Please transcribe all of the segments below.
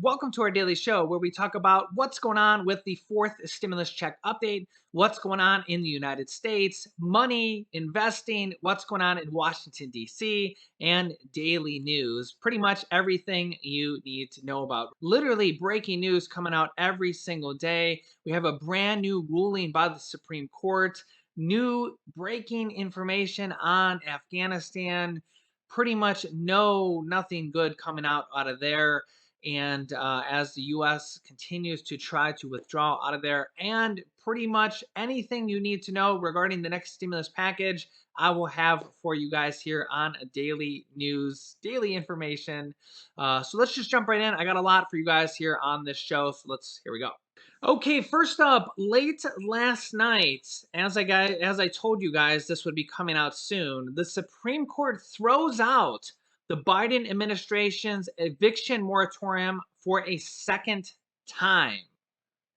Welcome to our daily show where we talk about what's going on with the fourth stimulus check update, what's going on in the United States, money, investing, what's going on in Washington, D.C., and daily news. Pretty much everything you need to know about. Literally breaking news coming out every single day. We have a brand new ruling by the Supreme Court, new breaking information on Afghanistan. Pretty much nothing good coming out of there. And as the U.S. continues to try to withdraw out of there, and pretty much anything you need to know regarding the next stimulus package, I will have for you guys here on a daily news, daily information. So let's just jump right in. I got a lot for you guys here on this show. So here we go. Okay, first up, late last night, as I told you guys this would be coming out soon, the Supreme Court throws out the Biden administration's eviction moratorium for a second time.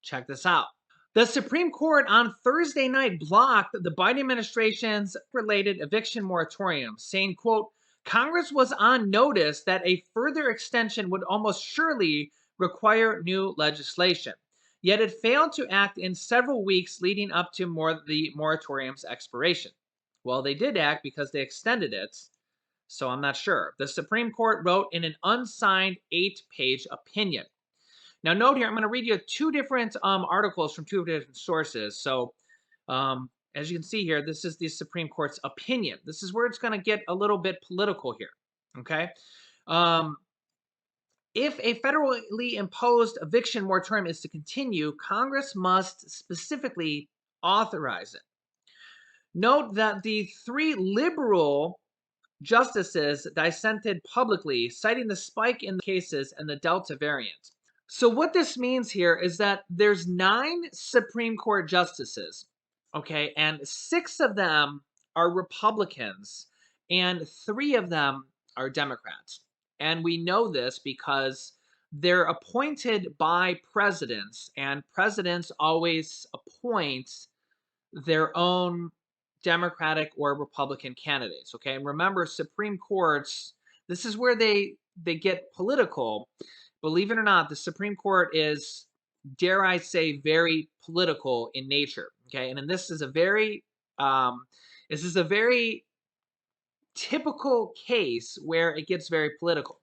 Check this out. The Supreme Court on Thursday night blocked the Biden administration's related eviction moratorium, saying, quote, Congress was on notice that a further extension would almost surely require new legislation. Yet it failed to act in several weeks leading up to the moratorium's expiration. Well, they did act because they extended it, so I'm not sure. The Supreme Court wrote in an unsigned 8-page opinion. Now, note here, I'm going to read you two different articles from two different sources. So, as you can see here, this is the Supreme Court's opinion. This is where it's going to get a little bit political here. Okay. If a federally imposed eviction moratorium is to continue, Congress must specifically authorize it. Note that the three liberal justices dissented publicly, citing the spike in the cases and the Delta variant. So what this means here is that there's 9 Supreme Court justices, okay, and 6 of them are Republicans, and 3 of them are Democrats. And we know this because they're appointed by presidents, and presidents always appoint their own Democratic or Republican candidates, okay? And remember, Supreme Courts, this is where they get political. Believe it or not, the Supreme Court is, dare I say, very political in nature. Okay, and this is a very typical case where it gets very political.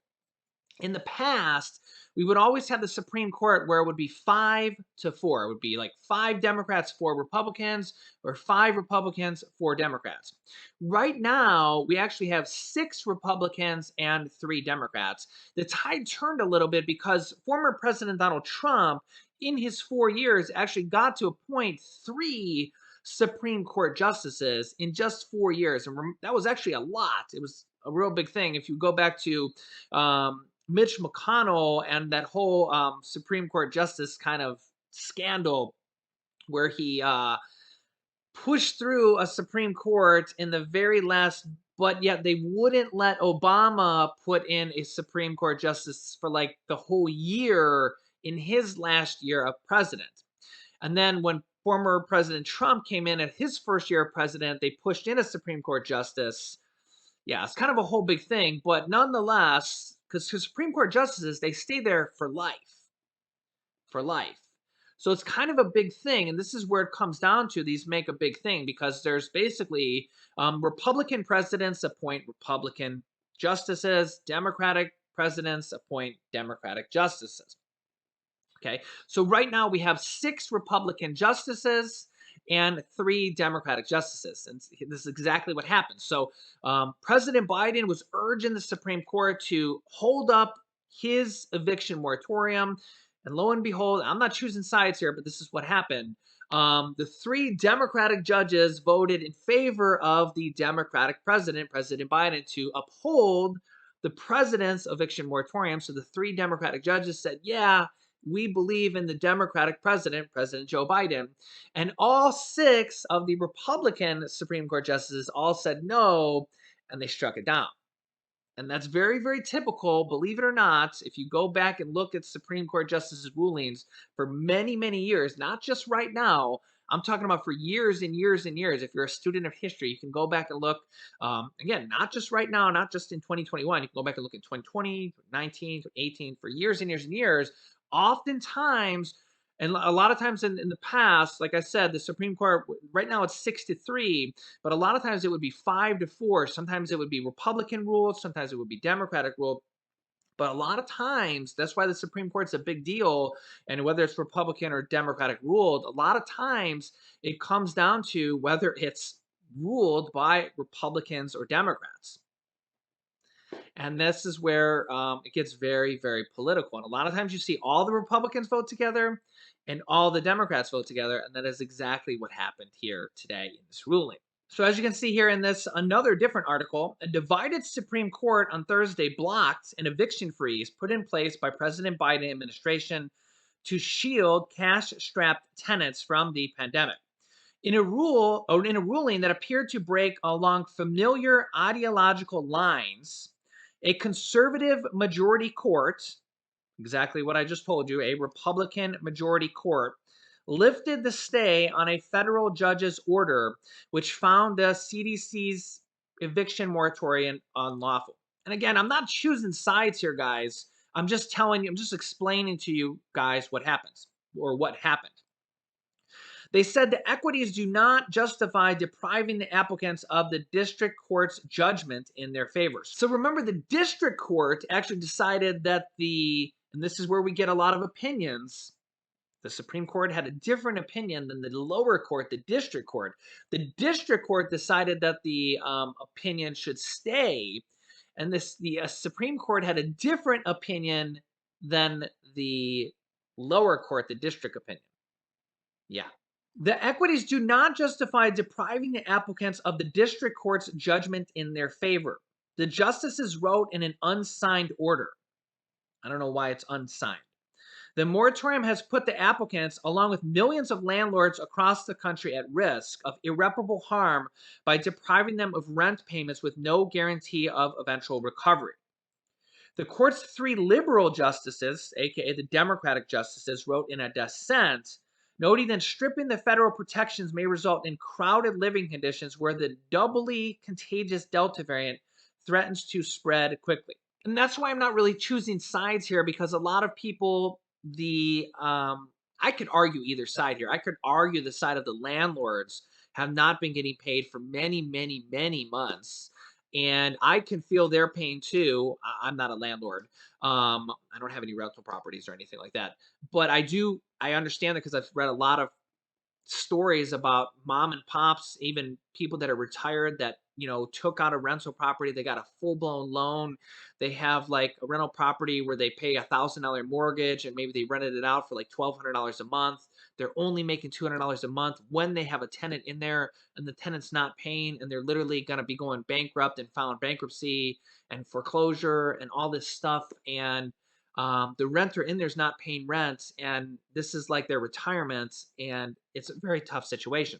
In the past, we would always have the Supreme Court where it would be 5-4. It would be like 5 Democrats, 4 Republicans, or 5 Republicans, 4 Democrats. Right now, we actually have 6 Republicans and 3 Democrats. The tide turned a little bit because former President Donald Trump, in his 4 years, actually got to appoint 3 Supreme Court justices in just 4 years. And that was actually a lot. It was a real big thing. If you go back to Mitch McConnell and that whole Supreme Court justice kind of scandal where he pushed through a Supreme Court in the very last, but yet they wouldn't let Obama put in a Supreme Court justice for like the whole year in his last year of president. And then when former President Trump came in at his first year of president, they pushed in a Supreme Court justice. Yeah, it's kind of a whole big thing, but nonetheless, because Supreme Court justices, they stay there for life. For life. So it's kind of a big thing, and this is where it comes down to. These make a big thing because there's basically Republican presidents appoint Republican justices, Democratic presidents appoint Democratic justices. Okay, so right now we have 6 Republican justices and 3 Democratic justices. And this is exactly what happened. So President Biden was urging the Supreme Court to hold up his eviction moratorium. And lo and behold, I'm not choosing sides here, but this is what happened. The 3 Democratic judges voted in favor of the Democratic president, President Biden, to uphold the president's eviction moratorium. So the 3 Democratic judges said, yeah, we believe in the Democratic president, President Joe Biden. And all 6 of the Republican Supreme Court justices all said no, and they struck it down. And that's very, very typical, believe it or not. If you go back and look at Supreme Court justices' rulings for many, many years, not just right now, I'm talking about for years and years and years. If you're a student of history, you can go back and look. Again, not just right now, not just in 2021. You can go back and look at 2020, 19, 18, for years and years and years. Oftentimes, and a lot of times in the past, like I said, the Supreme Court, right now it's 6-3, but a lot of times it would be 5-4. Sometimes it would be Republican ruled, sometimes it would be Democratic ruled. But a lot of times, that's why the Supreme Court's a big deal. And whether it's Republican or Democratic ruled, a lot of times it comes down to whether it's ruled by Republicans or Democrats. And this is where it gets very, very political. And a lot of times you see all the Republicans vote together and all the Democrats vote together. And that is exactly what happened here today in this ruling. So as you can see here in this another different article, a divided Supreme Court on Thursday blocked an eviction freeze put in place by President Biden administration to shield cash-strapped tenants from the pandemic. In a ruling that appeared to break along familiar ideological lines, a conservative majority court, exactly what I just told you, a Republican majority court, lifted the stay on a federal judge's order, which found the CDC's eviction moratorium unlawful. And again, I'm not choosing sides here, guys. I'm just telling you, I'm just explaining to you guys what happens or what happened. They said the equities do not justify depriving the applicants of the district court's judgment in their favor. So remember, the district court actually decided that and this is where we get a lot of opinions. The Supreme Court had a different opinion than the lower court, the district court. The district court decided that the opinion should stay, and the Supreme Court had a different opinion than the lower court, the district opinion. Yeah. The equities do not justify depriving the applicants of the district court's judgment in their favor. The justices wrote in an unsigned order. I don't know why it's unsigned. The moratorium has put the applicants, along with millions of landlords across the country, at risk of irreparable harm by depriving them of rent payments with no guarantee of eventual recovery. The court's 3 liberal justices, aka the Democratic justices, wrote in a dissent, noting that stripping the federal protections may result in crowded living conditions where the doubly contagious Delta variant threatens to spread quickly. And that's why I'm not really choosing sides here, because a lot of people, I could argue either side here. I could argue the side of the landlords have not been getting paid for many, many, many months. And I can feel their pain too. I'm not a landlord. I don't have any rental properties or anything like that. But I understand that because I've read a lot of stories about mom and pops, even people that are retired that, took out a rental property. They got a full-blown loan. They have like a rental property where they pay $1,000 mortgage and maybe they rented it out for like $1,200 a month. They're only making $200 a month when they have a tenant in there and the tenant's not paying, and they're literally going to be going bankrupt and filing bankruptcy and foreclosure and all this stuff. And the renter in there is not paying rent, and this is like their retirement, and it's a very tough situation.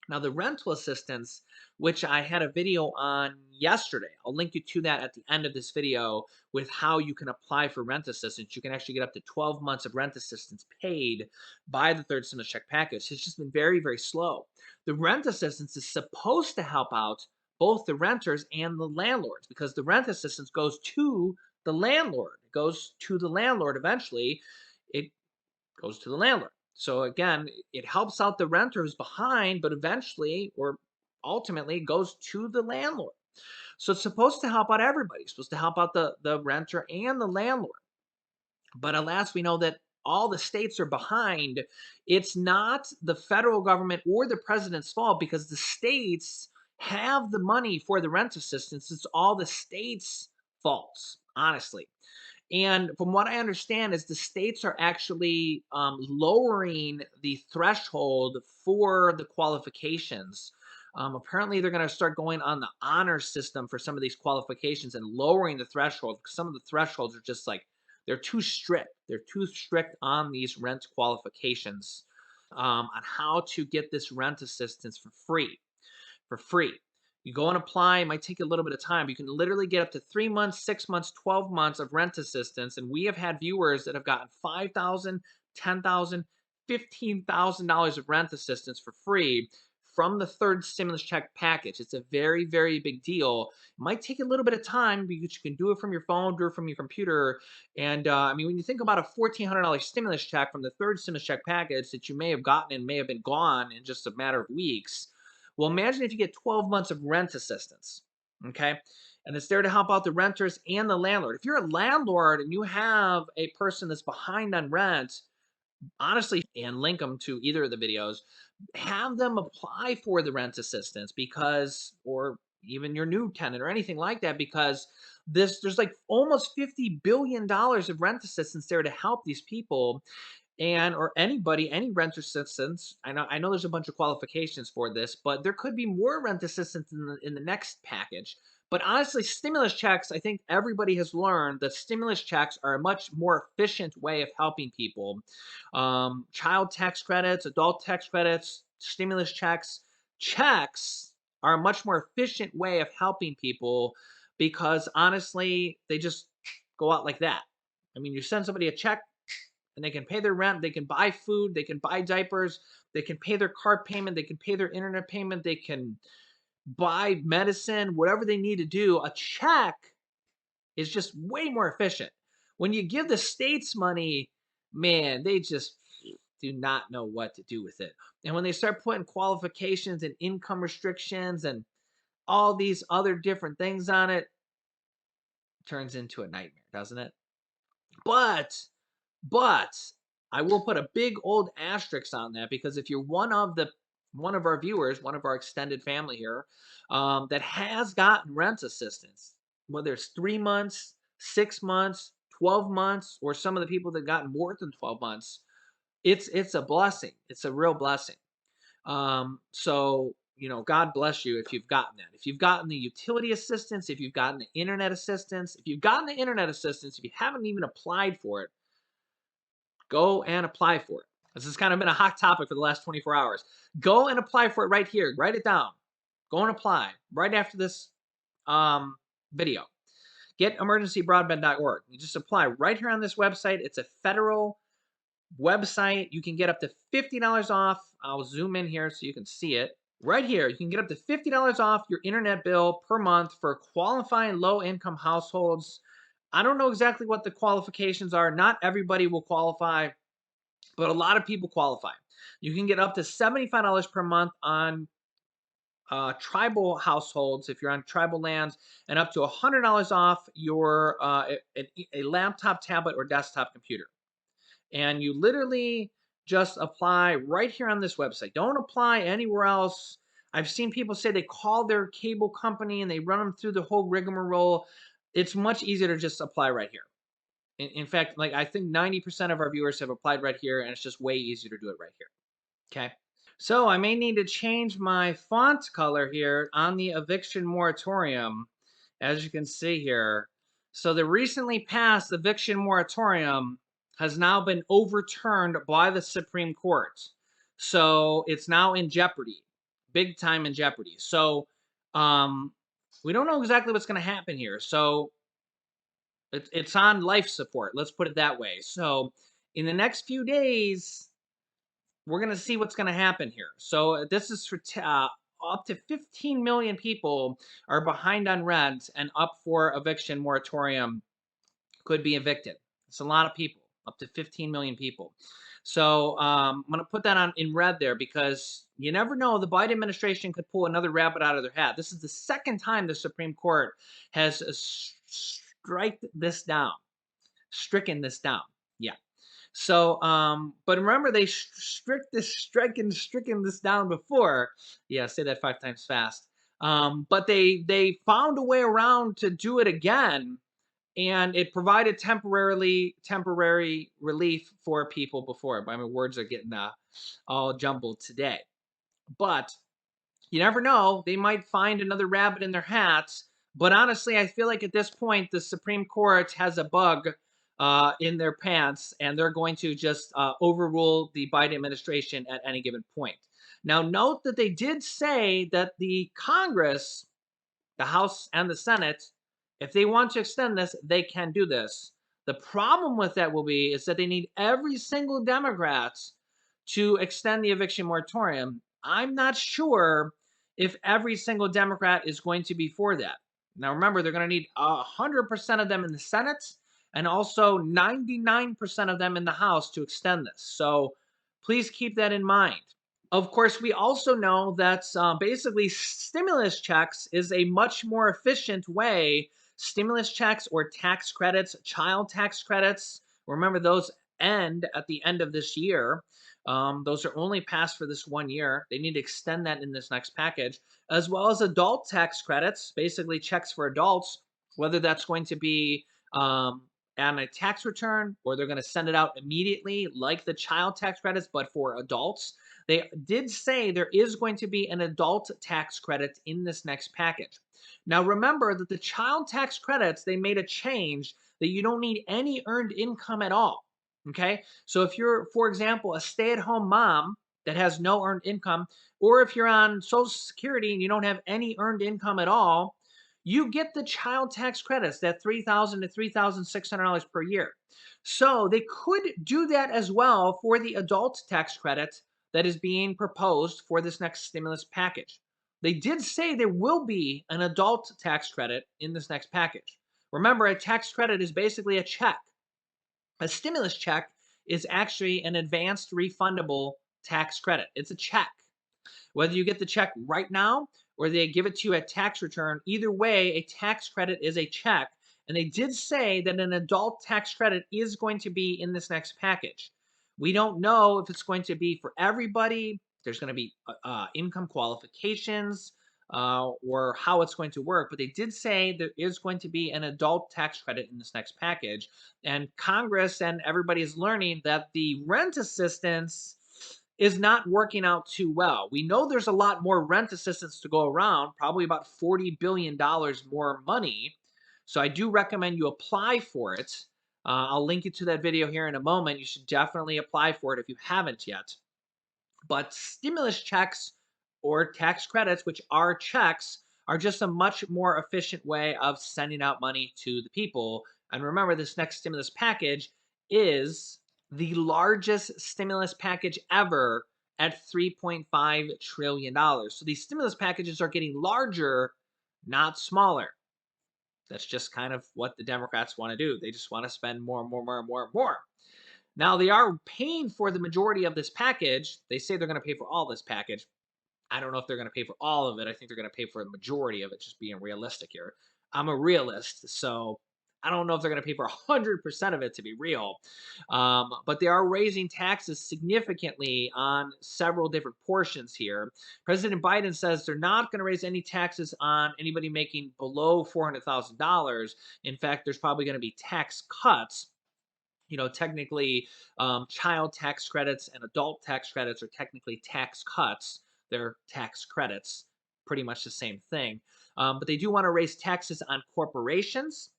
Now, the rental assistance, which I had a video on yesterday, I'll link you to that at the end of this video with how you can apply for rent assistance. You can actually get up to 12 months of rent assistance paid by the third stimulus check package. It's just been very, very slow. The rent assistance is supposed to help out both the renters and the landlords, because the rent assistance goes to the landlord. It goes to the landlord eventually. It goes to the landlord. So again, it helps out the renter who's behind, but eventually or ultimately goes to the landlord. So it's supposed to help out everybody. It's supposed to help out the renter and the landlord. But alas, we know that all the states are behind. It's not the federal government or the president's fault, because the states have the money for the rent assistance. It's all the states' faults, honestly. And from what I understand is the states are actually lowering the threshold for the qualifications. Apparently, they're going to start going on the honor system for some of these qualifications and lowering the threshold. Some of the thresholds are just like, they're too strict. They're too strict on these rent qualifications, on how to get this rent assistance for free. For free. You go and apply. It might take a little bit of time. You can literally get up to 3 months, 6 months, 12 months of rent assistance. And we have had viewers that have gotten $5,000, $10,000, $15,000 of rent assistance for free from the third stimulus check package. It's a very, very big deal. It might take a little bit of time because you can do it from your phone, do it from your computer. And I mean, when you think about a $1,400 stimulus check from the third stimulus check package that you may have gotten and may have been gone in just a matter of weeks, well, imagine if you get 12 months of rent assistance, okay? And it's there to help out the renters and the landlord. If you're a landlord and you have a person that's behind on rent, honestly, and link them to either of the videos, have them apply for the rent assistance because, or even your new tenant or anything like that, because there's like almost $50 billion of rent assistance there to help these people and or anybody, any rent assistance. I know there's a bunch of qualifications for this, but there could be more rent assistance in the next package. But honestly, stimulus checks, I think everybody has learned that stimulus checks are a much more efficient way of helping people. Child tax credits, adult tax credits, stimulus checks are a much more efficient way of helping people because honestly, they just go out like that. I mean, you send somebody a check, and they can pay their rent, they can buy food, they can buy diapers, they can pay their car payment, they can pay their internet payment, they can buy medicine, whatever they need to do. A check is just way more efficient. When you give the states money, man, they just do not know what to do with it. And when they start putting qualifications and income restrictions and all these other different things on it, it turns into a nightmare, doesn't it? But But I will put a big old asterisk on that because if you're one of our viewers, one of our extended family here, that has gotten rent assistance, whether it's 3 months, 6 months, 12 months, or some of the people that got more than 12 months, it's a blessing. It's a real blessing. So God bless you if you've gotten that. If you've gotten the utility assistance, if you've gotten the internet assistance, if you've gotten the internet assistance, if you haven't even applied for it, go and apply for it. This has kind of been a hot topic for the last 24 hours. Go and apply for it right here. Write it down. Go and apply right after this video. GetEmergencyBroadband.org. You just apply right here on this website. It's a federal website. You can get up to $50 off. I'll zoom in here so you can see it. Right here, you can get up to $50 off your internet bill per month for qualifying low-income households. I don't know exactly what the qualifications are. Not everybody will qualify, but a lot of people qualify. You can get up to $75 per month on tribal households if you're on tribal lands, and up to $100 off your a laptop, tablet, or desktop computer. And you literally just apply right here on this website. Don't apply anywhere else. I've seen people say they call their cable company and they run them through the whole rigmarole. It's much easier to just apply right here. In fact, like I think 90% of our viewers have applied right here, and it's just way easier to do it right here. Okay. So I may need to change my font color here on the eviction moratorium, as you can see here. So the recently passed eviction moratorium has now been overturned by the Supreme Court. So it's now in jeopardy, big time in jeopardy. So we don't know exactly what's going to happen here. So it's on life support. Let's put it that way. So in the next few days, we're going to see what's going to happen here. So this is for up to 15 million people are behind on rent and up for eviction moratorium, could be evicted. It's a lot of people, up to 15 million people. So I'm going to put that on in red there because you never know. The Biden administration could pull another rabbit out of their hat. This is the second time the Supreme Court has stricken this down. Yeah. So, but remember they stricken this down before. Yeah, say that 5 times fast. But they found a way around to do it again, and it provided temporary relief for people before. I mean, words are getting all jumbled today. But you never know. They might find another rabbit in their hats. But honestly, I feel like at this point, the Supreme Court has a bug in their pants, and they're going to just overrule the Biden administration at any given point. Now, note that they did say that the Congress, the House and the Senate, if they want to extend this, they can do this. The problem with that is that they need every single Democrat to extend the eviction moratorium. I'm not sure if every single Democrat is going to be for that. Now, remember, they're going to need 100% of them in the Senate and also 99% of them in the House to extend this. So please keep that in mind. Of course, we also know that basically stimulus checks is a much more efficient way. Stimulus checks or tax credits, child tax credits, remember those end at the end of this year. Those are only passed for this 1 year. They need to extend that in this next package, as well as adult tax credits, basically checks for adults, whether that's going to be on a tax return or they're going to send it out immediately, like the child tax credits, but for adults. They did say there is going to be an adult tax credit in this next package. Now, remember that the child tax credits, they made a change that you don't need any earned income at all. Okay. So if you're, for example, a stay at home mom that has no earned income, or if you're on Social Security and you don't have any earned income at all, you get the child tax credits, that $3,000 to $3,600 per year. So they could do that as well for the adult tax credit that is being proposed for this next stimulus package. They did say there will be an adult tax credit in this next package. Remember, a tax credit is basically a check. A stimulus check is actually an advanced refundable tax credit. It's a check. Whether you get the check right now or they give it to you at tax return, either way, a tax credit is a check. And they did say that an adult tax credit is going to be in this next package. We don't know if it's going to be for everybody. There's going to be income qualifications or how it's going to work. But they did say there is going to be an adult tax credit in this next package. And Congress and everybody is learning that the rent assistance is not working out too well. We know there's a lot more rent assistance to go around, probably about $40 billion more money. So I do recommend you apply for it. I'll link you to that video here in a moment. You should definitely apply for it if you haven't yet. But stimulus checks or tax credits, which are checks, are just a much more efficient way of sending out money to the people. And remember, this next stimulus package is the largest stimulus package ever at $3.5 trillion. So these stimulus packages are getting larger, not smaller. That's just kind of what the Democrats want to do. They just want to spend more and more and more and more and more. Now, they are paying for the majority of this package. They say they're going to pay for all this package. I don't know if they're going to pay for all of it. I think they're going to pay for the majority of it, just being realistic here. I'm a realist, so I don't know if they're going to pay for 100% of it to be real. But they are raising taxes significantly on several different portions here. President Biden says they're not going to raise any taxes on anybody making below $400,000. In fact, there's probably going to be tax cuts. Technically, child tax credits and adult tax credits are technically tax cuts. They're tax credits, pretty much the same thing. But they do want to raise taxes on corporations.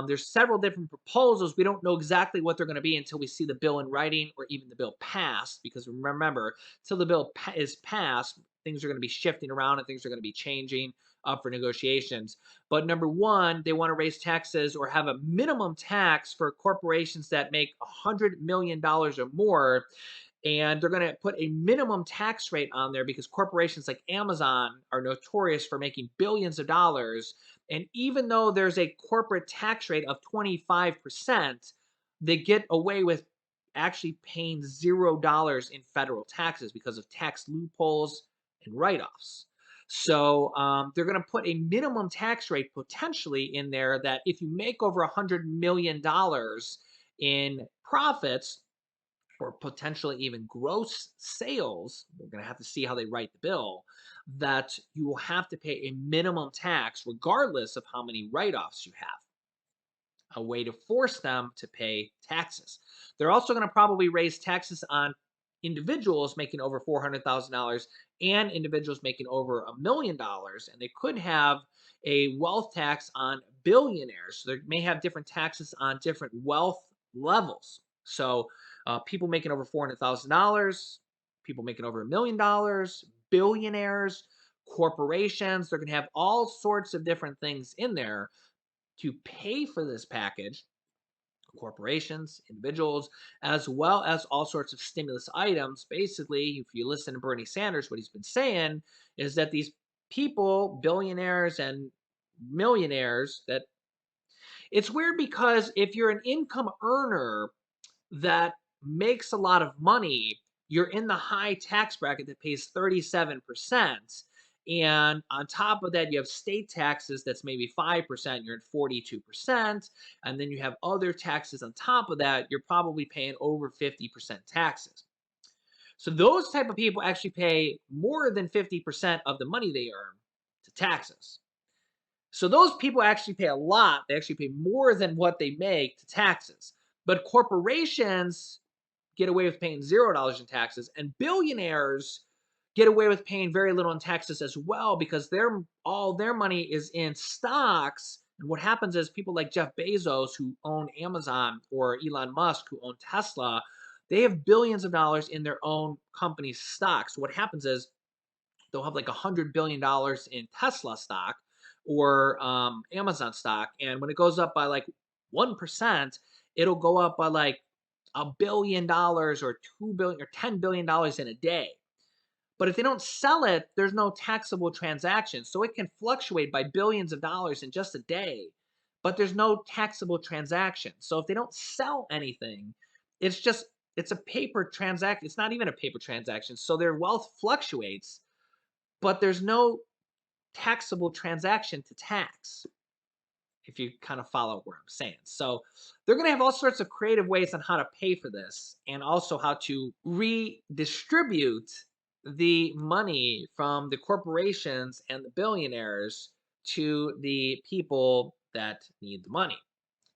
There's several different proposals. We don't know exactly what they're going to be until we see the bill in writing or even the bill passed, because remember, until the bill is passed, things are going to be shifting around and things are going to be changing up for negotiations. But number one, they want to raise taxes or have a minimum tax for corporations that make $100 million or more. And they're going to put a minimum tax rate on there because corporations like Amazon are notorious for making billions of dollars. And even though there's a corporate tax rate of 25%, they get away with actually paying $0 in federal taxes because of tax loopholes and write-offs. So they're going to put a minimum tax rate potentially in there that if you make over $100 million in profits, or potentially even gross sales, we're going to have to see how they write the bill, that you will have to pay a minimum tax regardless of how many write-offs you have. A way to force them to pay taxes. They're also going to probably raise taxes on individuals making over $400,000 and individuals making over $1 million. And they could have a wealth tax on billionaires. So they may have different taxes on different wealth levels. So people making over $400,000, people making over $1 million, billionaires, corporations, they're going to have all sorts of different things in there to pay for this package, corporations, individuals, as well as all sorts of stimulus items. Basically, if you listen to Bernie Sanders, what he's been saying is that these people, billionaires and millionaires, that it's weird because if you're an income earner that makes a lot of money, you're in the high tax bracket that pays 37%. And on top of that, you have state taxes that's maybe 5%, you're at 42%. And then you have other taxes on top of that, you're probably paying over 50% taxes. So those type of people actually pay more than 50% of the money they earn to taxes. So those people actually pay a lot. They actually pay more than what they make to taxes. But corporations get away with paying $0 in taxes, and billionaires get away with paying very little in taxes as well because all their money is in stocks. And what happens is people like Jeff Bezos, who own Amazon, or Elon Musk, who own Tesla, they have billions of dollars in their own company's stocks. So what happens is they'll have like $100 billion in Tesla stock or Amazon stock, and when it goes up by like 1%, it'll go up by like $1 billion or 2 billion or $10 billion in a day. But if they don't sell it, there's no taxable transaction. So it can fluctuate by billions of dollars in just a day, but there's no taxable transaction. So if they don't sell anything, it's a paper transaction. It's not even a paper transaction. So their wealth fluctuates, but there's no taxable transaction to tax, if you kind of follow what I'm saying. So they're going to have all sorts of creative ways on how to pay for this and also how to redistribute the money from the corporations and the billionaires to the people that need the money.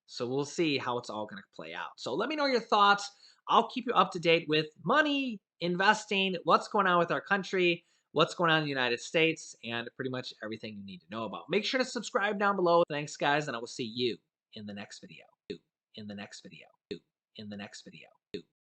So we'll see how it's all going to play out. So let me know your thoughts. I'll keep you up to date with money, investing, what's going on with our country, what's going on in the United States, and pretty much everything you need to know about. Make sure to subscribe down below. Thanks, guys, and I will see you in the next video. In the next video. In the next video.